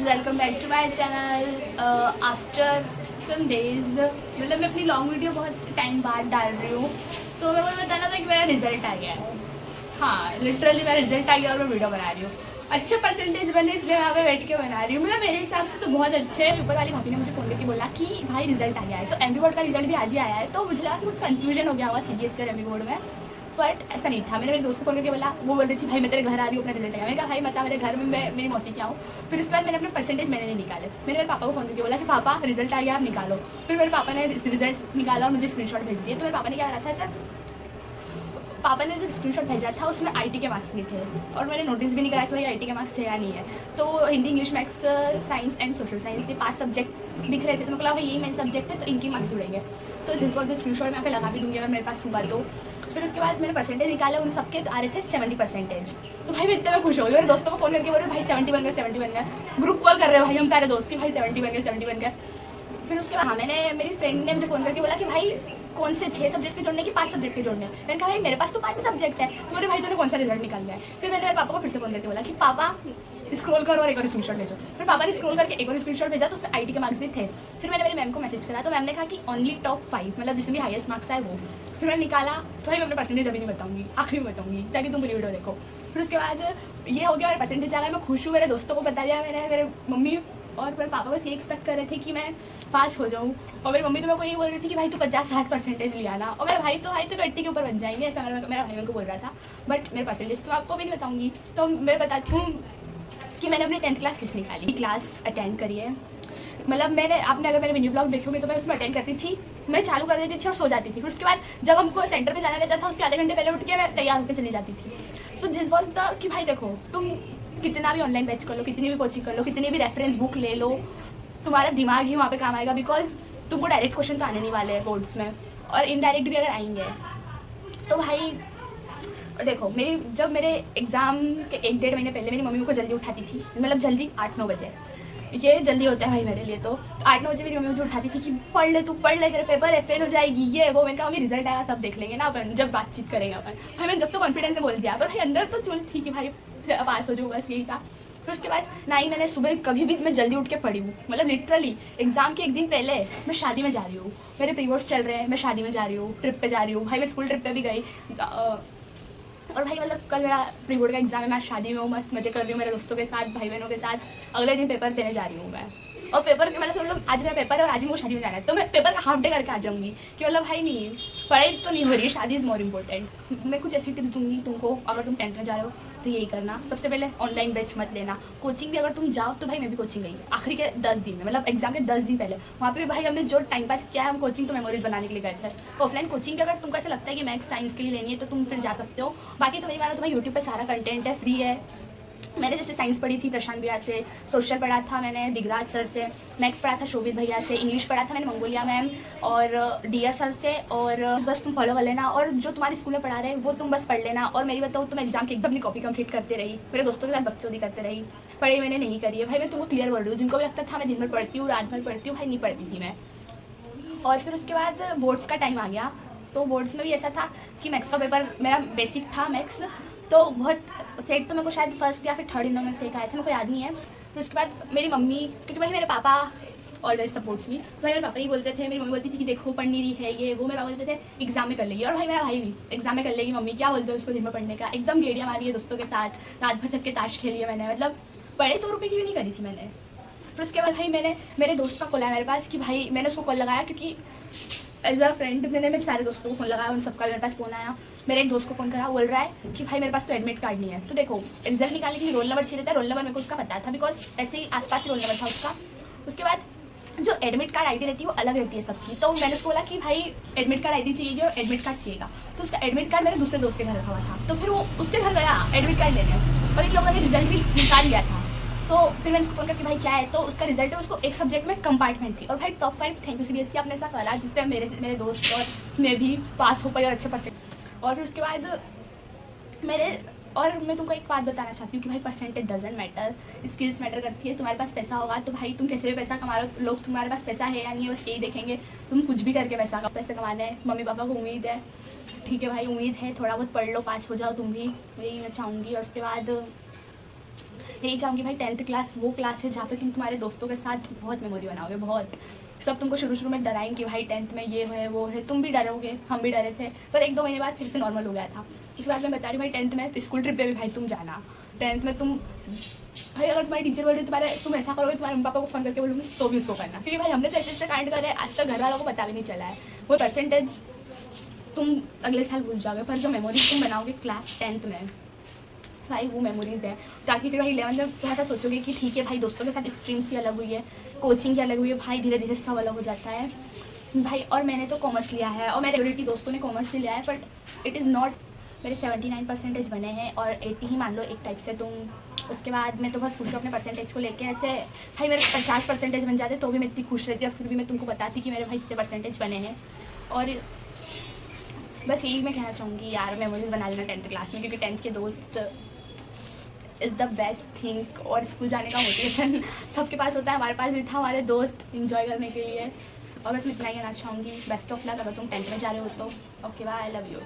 Welcome back to my channel after some days. मतलब मैं अपनी लॉन्ग वीडियो बहुत टाइम बाद डाल रही हूँ। सो मैं मुझे बताना था कि मेरा रिजल्ट आ गया है। हाँ, लिटरली मेरा रिजल्ट आ गया और मैं वीडियो बना रही हूँ। अच्छे परसेंटेज बने इसलिए मैं यहाँ पे बैठ के बना रही हूँ। मतलब मेरे हिसाब से तो बहुत अच्छे। ऊपर वाली भाभी ने मुझे फ़ोन करके बोला कि भाई रिजल्ट आ गया है। तो एमपी बोर्ड का रिजल्ट भी आज ही आया है। तो मुझे लगा कि कुछ कन्फ्यूजन हो गया होगा सीबीएसई और एमपी बोर्ड में, बट ऐसा नहीं था। मैंने मेरे दोस्त को फोन करके बोला, वो बोल रही थी भाई मैं तेरे घर आ रही हूँ, अपना रिजल्ट आया। मैंने कहा भाई बता मेरे घर में मैं मेरी मौसी क्या हूँ। फिर उसके बाद मैंने अपने परसेंटेज मैंने नहीं निकाले। मैंने मेरे पापा को फोन करके बोला कि पापा रिजल्ट आ गया, आप निकालो। फिर मेरे पापा ने रिजल्ट निकाला और मुझे स्क्रीनशॉट भेज दिए। तो मेरे पापा ने क्या करा था सर, पापा ने जो स्क्रीनशॉट भेजा था उसमें आईटी के मार्क्स नहीं थे और मैंने नोटिस भी नहीं करा कि भाई आईटी के मार्क्स है या नहीं है। तो Hindi, English, maths, science and social science ये 5 सब्जेक्ट दिख रहे थे। तो मैं बोला भाई यही मेन सब्जेक्ट है तो इनके मार्क्स जुड़ेंगे। तो दिस वॉज द स्क्रीनशॉट मैं यहाँ पे लगा भी दूँगी अगर मेरे पास हुआ तो। फिर उसके बाद मैंने परसेंटेज निकाले, उन सबके आ रहे थे 70%। तो भाई मैं इतना मैं खुश हो गई। मेरे दोस्तों को फोन करके बोल रहे भाई 70 बन गए, 70 बन गए। ग्रुप कॉल कर रहे हैं भाई हम सारे दोस्त कि भाई 70 बन गए, 70 बन गए। फिर उसके बाद हाँ, मेरी फ्रेंड ने मुझे फ़ोन करके बोला कि भाई कौन से 6 सब्जेक्ट के जोड़ने की 5 सब्जेक्ट के जोड़ने। मैंने कहा भाई मेरे पास तो 5 सब्जेक्ट है। तो मेरे भाई तूने कौन सा रिजल्ट निकाल लिया है। फिर मैंने मेरे पापा को फिर से फोन करके बोला कि पापा स्क्रॉल करो और एक और स्क्रीनशॉट भेजो। फिर पापा ने स्क्रॉल करके एक और स्क्रीनशॉट भेजा तो उसमें आईटी के मार्क्स भी थे। फिर मैंने मेरी मैम को मैसेज करा तो मैम ने कहा कि ओनली टॉप 5 मतलब जिसमें भी हाईएस्ट मार्क्स आए वो। फिर मैंने निकाला। तो भाई मैं अपना परसेंटेज अभी नहीं बताऊंगी, आखिरी में बताऊंगी ताकि तुम पूरी वीडियो देखो। फिर उसके बाद ये हो गया, मेरा परसेंटेज आ गया, मैं खुश हूँ। मेरे दोस्तों को बता दिया मैंने, मेरे मम्मी और मेरे पापा बस ये एक्सपेक्ट कर रहे थे कि मैं पास हो जाऊँ। और मेरी मम्मी तो मेरे को ये बोल रही थी कि भाई तू 50-60% लिया ना। और मेरा भाई तो 80 के ऊपर बन जाएंगे, ऐसा मेरा भाई मेरे को बोल रहा था। बट मेरे परसेंटेज तो आपको भी नहीं बताऊँगी। तो मैं बताती हूँ कि मैंने अपनी 10th क्लास किस निकाली। क्लास अटेंड करी है। मतलब मैंने आपने अगर मेरे वीडियो ब्लॉग देखोगे तो मैं उसमें अटेंड करती थी। मैं चालू कर देती थी और सो जाती थी। फिर उसके बाद जब हमको सेंटर पे जाना रहता था उसके आधे घंटे पहले उठ के मैं तैयार होकर चली जाती थी। सो दिस वॉज द कि भाई देखो तुम कितना भी ऑनलाइन बैच कर लो, कितनी भी कोचिंग कर लो, कितनी भी रेफरेंस बुक ले लो, तुम्हारा दिमाग ही वहाँ पे काम आएगा। बिकॉज तुमको डायरेक्ट क्वेश्चन तो आने नहीं वाले हैं बोर्ड्स में, और इनडायरेक्ट भी अगर आएंगे तो भाई देखो जब मेरे एग्ज़ाम के 1-1.5 महीने पहले मेरी मम्मी को जल्दी उठाती थी, मतलब जल्दी 8-9 बजे, ये जल्दी होता है भाई मेरे लिए। तो 8-9 बजे मेरी मम्मी मुझे उठाती थी कि पढ़ ले, तू पढ़ ले, तेरे पेपर है, फेल हो जाएगी, ये वो। मैंने कहा मम्मी रिजल्ट आया तब देख लेंगे ना अपन, जब बातचीत करेंगे अपन। भाई मैंने जब तो कॉन्फिडेंस से बोल दिया, पर भाई अंदर तो चुल थी कि भाई पास हो जाऊँ, बस यही था। फिर उसके बाद ना ही मैंने सुबह कभी भी मैं जल्दी उठ के पढ़ी हूँ। मतलब लिटरली एग्जाम के एक दिन पहले मैं शादी में जा रही हूँ, मेरे प्री बोर्ड्स चल रहे हैं, मैं शादी में जा रही हूँ, ट्रिप पे जा रही हूँ। भाई मैं स्कूल ट्रिप पे भी गई। और भाई मतलब कल मेरा प्री बोर्ड का एग्जाम है, मैं शादी में हूँ, मस्त मजे कर रही हूँ मेरे दोस्तों के साथ, भाई बहनों के साथ। अगले दिन पेपर देने जा रही हूँ मैं। और पेपर के मतलब सब लोग आज मेरा पेपर है और आज ही मुझे शादी में जाना है, तो मैं पेपर का हाफ डे करके आ जाऊँगी कि मतलब भाई नहीं, पढ़ाई तो नहीं हो रही है, शादी इज़ मोर इम्पोर्टेंट। मैं कुछ ऐसी टिप्स दूँगी तुमको, अगर तुम 10th में जा रहे हो तो यही करना। सबसे पहले ऑनलाइन बैच मत लेना। कोचिंग भी अगर तुम जाओ तो भाई मैं भी कोचिंग गई आखिरी के 10 दिन में, मतलब एग्जाम के 10 दिन पहले। वहाँ पे भी भाई हमने जो टाइम पास किया है, हम कोचिंग तो मेमोरीज बनाने के लिए गए थे। ऑफलाइन कोचिंग भी अगर तुमको ऐसा लगता है कि मैथ्स साइंस के लिए लेनी है तो तुम फिर जा सकते हो। बाकी तो मेरी मानो तो भाई यूट्यूब पर सारा कंटेंट है, फ्री है। मैंने जैसे साइंस पढ़ी थी प्रशांत भैया से, सोशल पढ़ा था मैंने दिगराज सर से, मैथ्स पढ़ा था शोभित भैया से, इंग्लिश पढ़ा था मैंने मंगोलिया मैम और डीएस सर से। और बस तुम फॉलो कर लेना, और जो तुम्हारे स्कूल में पढ़ा रहे हैं वो तुम बस पढ़ लेना। और मेरी बताऊँ तो मैं एग्जाम की एकदम अपनी कॉपी कंप्लीट करते रही, मेरे दोस्तों के साथ बकचोदी करते रही। पढ़ाई मैंने नहीं करी है भाई, मैं तुमको क्लियर बोल रही हूँ। जिनको भी लगता था मैं दिन भर पढ़ती हूँ, रात भर पढ़ती हूँ, भाई नहीं पढ़ती थी मैं। और फिर उसके बाद बोर्ड्स का टाइम आ गया, तो बोर्ड्स में भी ऐसा था कि मैथ्स का पेपर मेरा बेसिक था मैथ्स, तो बहुत सेट तो मेरे को शायद फर्स्ट या फिर थर्ड इन दोनों से एक आए थे, मेरे को याद नहीं है। फिर उसके बाद मेरी मम्मी, क्योंकि भाई मेरे पापा ऑलवेज सपोर्ट्स मी, तो भाई मेरे पापा ही बोलते थे, मेरी मम्मी बोलती थी कि देखो पढ़ नहीं रही है ये वो, मेरे पापा बोलते थे एग्जाम में कर लेगी। और भाई मेरा भाई भी एग्जाम में कर लेगी, मम्मी क्या बोलते हो उसको दिन में पढ़ने का। एकदम गेड़ियाँ मारी है दोस्तों के साथ, रात भर सबके ताश खेली है मैंने, मतलब बड़े 2 रुपये की भी नहीं करी थी मैंने। फिर उसके बाद भाई मेरे दोस्त का कॉल आया मेरे पास कि भाई, मैंने उसको कॉल लगाया क्योंकि एज अ फ्रेंड मैंने मेरे सारे दोस्तों को फ़ोन लगाया, उन सबका मेरे पास फ़ोन आया। मेरे एक दोस्त को फ़ोन करा, बोल रहा है कि भाई मेरे पास तो एडमिट कार्ड नहीं है। तो देखो रिजल्ट निकालने के लिए रोल नंबर चाहिए था, रोल नंबर मेरे को उसका पता था बिकॉज ऐसे ही आसपास ही रोल नंबर था उसका। उसके बाद जो एडमिट कार्ड आईडी रहती है वो अलग रहती है सबकी, तो मैंने उसको बोला कि भाई एडमिट कार्ड आईडी चाहिए और एडमिट कार्ड चाहिएगा। तो उसका एडमिट कार्ड मेरे दूसरे दोस्त के घर रखा हुआ था, तो फिर वो उसके घर गया एडमिट कार्ड लेने, और इन लोगों ने रिजल्ट भी निकाल लिया था। तो फिर मैंने उसको फोन करके भाई क्या है, तो उसका रिजल्ट है, उसको एक सब्जेक्ट में कंपार्टमेंट थी। और भाई टॉप 5 थैंक यू सीबीएसई आपने ऐसा करा जिससे मेरे दोस्त और मैं भी पास हो पाई और अच्छे परसेंट। और फिर उसके बाद मैं तुमको एक बात बताना चाहती हूँ कि भाई percentage doesn't matter, skills matter करती है। तुम्हारे पास पैसा होगा तो भाई तुम कैसे भी पैसा कमा रहे हो, लोग तुम्हारे पास पैसा है या नहीं है बस यही देखेंगे, तुम कुछ भी करके पैसे कमाना है। मम्मी पापा को उम्मीद है, ठीक है भाई उम्मीद है, थोड़ा बहुत पढ़ लो, पास हो जाओ तुम भी, यही मैं चाहूँगी। और उसके बाद यही चाहूँगी भाई 10th क्लास वो क्लास है जहाँ पे तुम तुम्हारे दोस्तों के साथ बहुत मेमोरी बनाओगे, बहुत। सब तुमको शुरू में डराएंगे कि भाई 10th में ये है वो है, तुम भी डरोगे, हम भी डरे थे, पर 1-2 महीने बाद फिर से नॉर्मल हो गया था। उसके बाद मैं बता रही हूँ भाई 10th में तो स्कूल ट्रिप पे भी भाई तुम जाना। 10th में तुम भाई अगर तुम्हारी टीचर बोल रही तुम ऐसा करोगे, तुम्हारे मम्मी पापा को फ़ोन करके बोलूँगी तो भी उसको करना, क्योंकि भाई हमने तो ऐसे कांड करे आज तक घर वालों को पता भी नहीं चला है। वो परसेंटेज तुम अगले साल भूल जाओगे, पर जो मेमोरीज तुम बनाओगे क्लास 10th में भाई वो मेमोरीज़ है। ताकि फिर भाई 11th में तुम ऐसा सोचोगे कि ठीक है भाई दोस्तों के साथ स्ट्रीम्स ही अलग हुई है, कोचिंग की अलग हुई है, भाई धीरे धीरे सब अलग हो जाता है भाई। और मैंने तो कॉमर्स लिया है और मेरे रिलेटिव दोस्तों ने कॉमर्स ही लिया है, बट इट इज़ नॉट। मेरे 79% बने हैं और 80 ही मान लो एक टाइप से तुम। उसके बाद मैं तो बहुत खुश हूँ अपने परसेंटेज को लेके। ऐसे भाई मेरे 50% बन जाते तो भी मैं इतनी खुश रहती और फिर भी मैं तुमको बताती कि मेरे भाई इतने परसेंटेज बने हैं। और बस यही मैं कहना चाहूँगी यार, मेमोरीज बना लेना 10th क्लास में, क्योंकि 10th के दोस्त इज़ द बेस्ट थिंग। और स्कूल जाने का मोटिवेशन सबके पास होता है, हमारे पास भी था, हमारे दोस्त इंजॉय करने के लिए। और बस मैं इतना ही कहना चाहूँगी, बेस्ट ऑफ लक अगर तुम 10th में जा रहे हो तो। Okay bye, I love you.